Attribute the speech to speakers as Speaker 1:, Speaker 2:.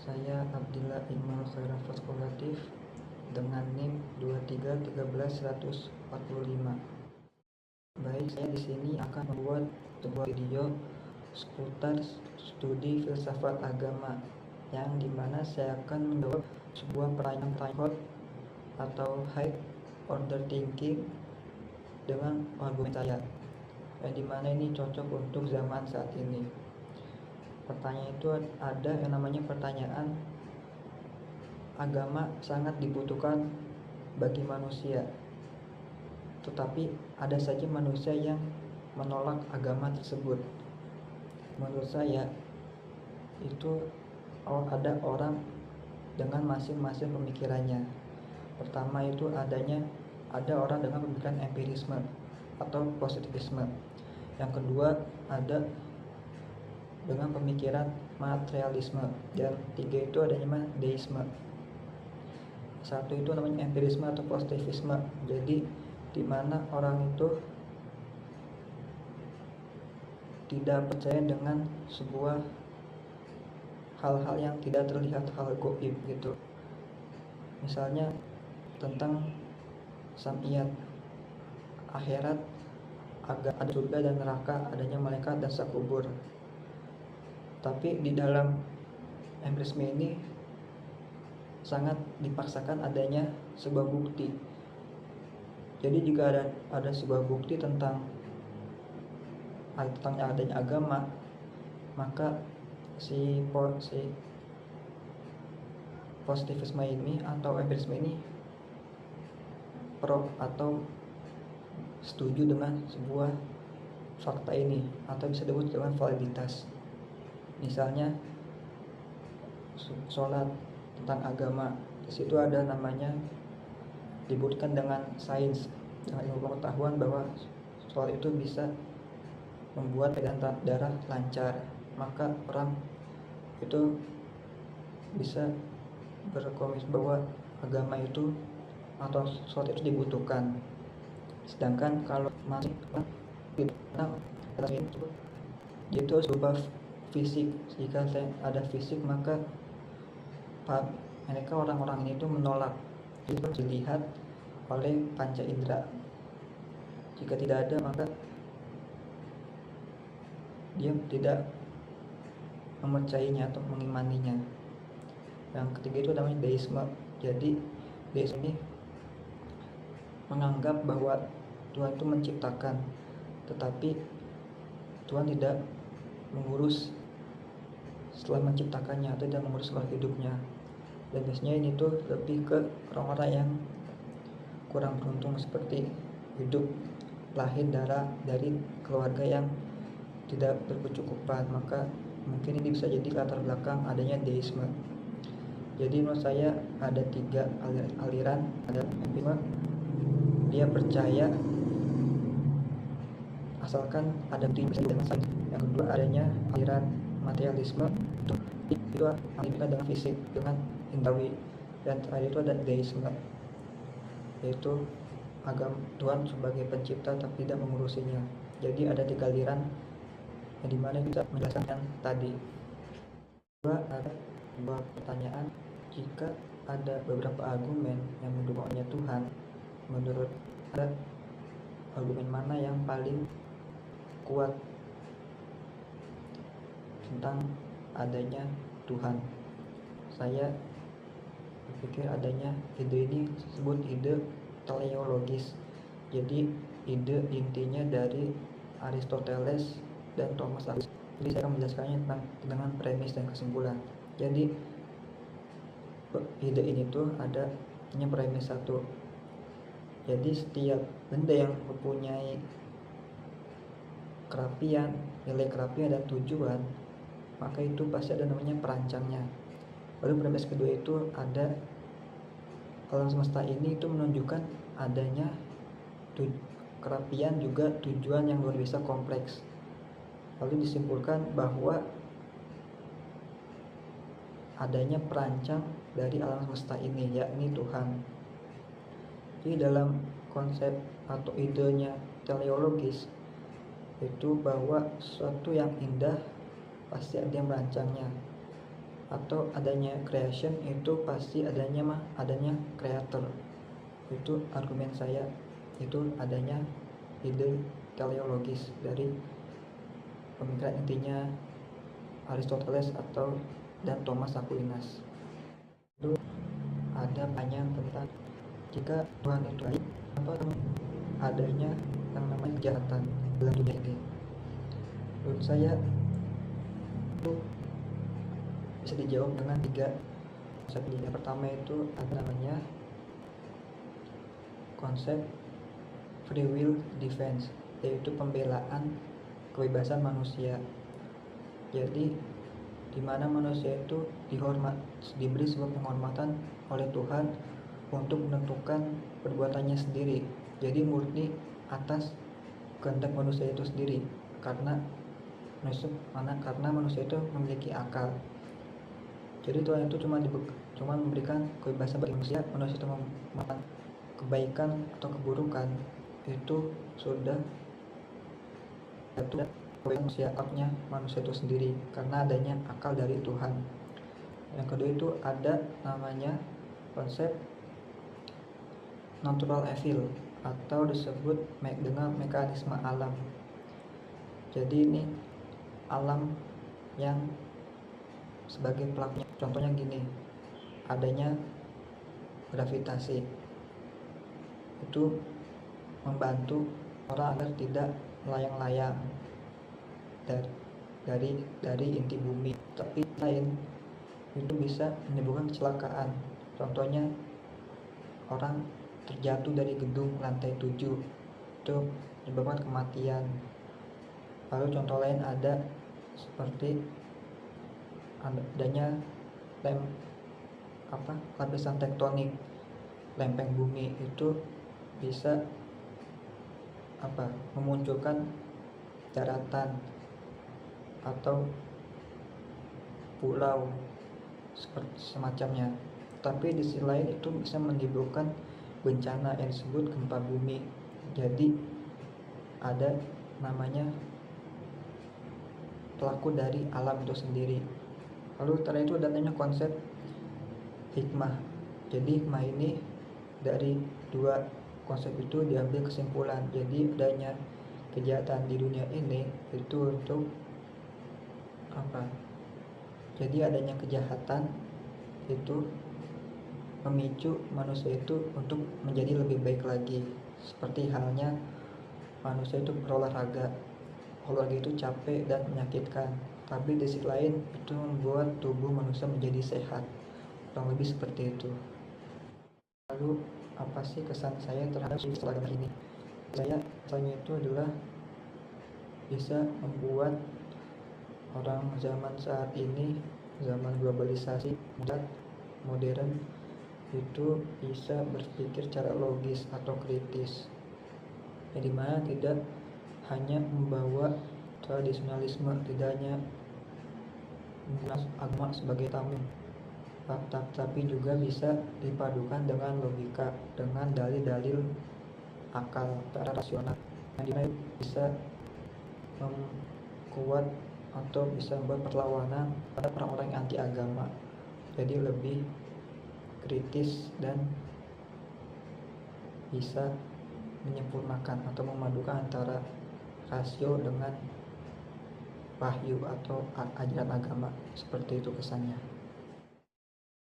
Speaker 1: Saya Abdillah Iqmal Khairul Faskulatif dengan NIM 2313145. Baik, saya di sini akan membuat sebuah video seputar studi filsafat agama yang dimana saya akan menjawab sebuah pertanyaan atau high order thinking dengan argumen saya, yang dimana ini cocok untuk zaman saat ini. Pertanyaan itu ada yang namanya pertanyaan agama sangat dibutuhkan bagi manusia, tetapi ada saja manusia yang menolak agama tersebut. Menurut saya itu ada orang dengan masing-masing pemikirannya. Pertama itu ada orang dengan pemikiran empirisme atau positivisme. Yang kedua ada dengan pemikiran materialisme, dan tiga itu adanya deisme. Satu itu namanya empirisme atau positivisme, jadi di mana orang itu tidak percaya dengan sebuah hal-hal yang tidak terlihat, hal gaib gitu. Misalnya tentang samiyat, akhirat, ada surga dan neraka, adanya malaikat dan siksa kubur. Tapi di dalam empirisme ini sangat dipaksakan adanya sebuah bukti. Jadi jika ada sebuah bukti tentang adanya agama, maka si positivisme ini atau empirisme ini pro atau setuju dengan sebuah fakta ini, atau bisa disebut dengan validitas. Misalnya sholat tentang agama, di situ ada namanya dibuktikan dengan sains, dengan ilmu pengetahuan bahwa sholat itu bisa membuat peredaran darah lancar, maka orang itu bisa berkomitmen bahwa agama itu atau sholat itu dibutuhkan. Sedangkan kalau masih itu sebab fisik, jika ada fisik maka mereka orang-orang ini itu menolak, itu dilihat oleh panca indera. Jika tidak ada maka dia tidak mempercayainya atau mengimaninya. Yang ketiga itu namanya deisme. Jadi deisme ini menganggap bahwa Tuhan itu menciptakan, tetapi Tuhan tidak mengurus setelah menciptakannya atau tidak mengurus setelah hidupnya. Dan biasanya ini tuh lebih ke orang-orang yang kurang beruntung, seperti hidup lahir dari keluarga yang tidak berkecukupan, maka mungkin ini bisa jadi latar belakang adanya deisme. Jadi menurut saya ada tiga aliran. Ada empirisme, dia percaya asalkan ada bukti bisa dengan sains. Yang kedua adanya aliran materialisme, itu aliran dengan fisik, dengan indrawi. Dan terakhir itu ada deisme, yaitu agama Tuhan sebagai pencipta tapi tidak mengurusinya. Jadi ada tiga aliran yang dimana kita menjelaskan yang tadi. Kedua, ada sebuah pertanyaan, jika ada beberapa argumen yang mendukungnya Tuhan, menurut Anda argumen mana yang paling kuat tentang adanya Tuhan? Saya berpikir adanya ide ini disebut ide teleologis. Jadi ide intinya dari Aristoteles dan Thomas Aquinas. Jadi saya akan menjelaskannya dengan premis dan kesimpulan. Jadi ide ini tuh adanya premis satu. Jadi setiap benda yang mempunyai kerapian, nilai kerapian dan tujuan, maka itu pasti ada namanya perancangnya. Lalu premis kedua itu ada alam semesta ini itu menunjukkan adanya kerapian juga tujuan yang luar biasa kompleks. Lalu disimpulkan bahwa adanya perancang dari alam semesta ini, yakni Tuhan. Jadi dalam konsep atau idenya teleologis itu bahwa sesuatu yang indah pasti ada yang merancangnya. atau adanya creation itu pasti adanya creator. Itu argumen saya, itu adanya ide teleologis dari pemikiran intinya Aristoteles dan Thomas Aquinas. Itu ada banyak tentang jika Tuhan itu baik, apa adanya yang namanya kejahatan dalam dunia ini. Menurut saya itu bisa dijawab dengan 3 konsep. Yang pertama itu ada namanya konsep free will defense, yaitu pembelaan kebebasan manusia. Jadi di mana manusia itu diberi sebuah penghormatan oleh Tuhan untuk menentukan perbuatannya sendiri. Jadi murni atas kehendak manusia itu sendiri, karena manusia itu memiliki akal. Jadi Tuhan itu cuma memberikan kebebasan bagi manusia itu melakukan kebaikan atau keburukan itu sudah jatuh manusia itu sendiri karena adanya akal dari Tuhan. Yang kedua itu ada namanya konsep natural evil atau disebut dengan mekanisme alam. Jadi ini alam yang sebagai pelakunya, contohnya gini, adanya gravitasi itu membantu orang agar tidak melayang-layang dari inti bumi. Tapi lain itu bisa menimbulkan kecelakaan, contohnya orang terjatuh dari gedung lantai 7 itu menyebabkan kematian. Lalu contoh lain ada seperti adanya lapisan tektonik, lempeng bumi itu bisa memunculkan daratan atau pulau seperti semacamnya. Tapi di sisi lain itu bisa menimbulkan bencana yang disebut gempa bumi. Jadi ada namanya pelaku dari alam itu sendiri. Lalu setelah itu adanya konsep hikmah. Jadi hikmah ini dari 2 konsep itu diambil kesimpulan. Jadi adanya kejahatan di dunia ini itu untuk apa? Jadi adanya kejahatan itu memicu manusia itu untuk menjadi lebih baik lagi. Seperti halnya manusia itu berolahraga itu capek dan menyakitkan, tapi di sisi lain itu membuat tubuh manusia menjadi sehat. Kurang lebih seperti itu. Lalu apa sih kesan saya terhadap agama ini? Kesannya itu adalah bisa membuat orang zaman saat ini, zaman globalisasi modern itu bisa berpikir secara logis atau kritis, yang dimana tidak hanya membawa tradisionalisme, tidak hanya menggunakan agama sebagai tameng, tapi juga bisa dipadukan dengan logika, dengan dalil-dalil akal secara rasional, yang dimana bisa membuat atau bisa membuat perlawanan pada orang-orang yang anti agama. Jadi lebih kritis dan bisa menyempurnakan atau memadukan antara rasio dengan wahyu atau ajaran agama. Seperti itu kesannya.